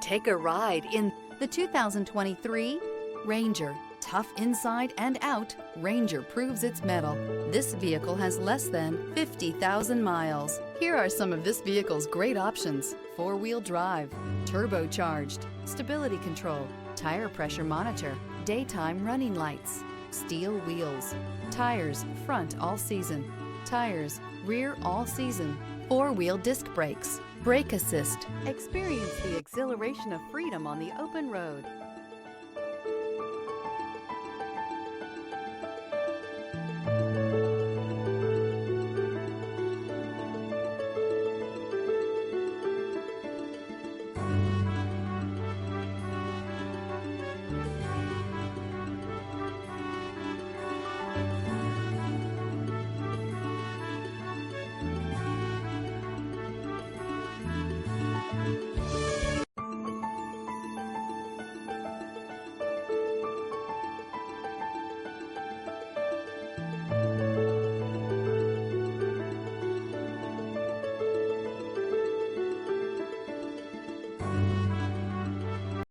Take a ride in the 2023 Ranger. Tough inside and out, Ranger proves its mettle. This vehicle has less than 50,000 miles. Here are some of this vehicle's great options: four-wheel drive, turbocharged, stability control, tire pressure monitor, daytime running lights, steel wheels, tires front all season, tires rear all season, four-wheel disc brakes, brake assist. Experience the exhilaration of freedom on the open road.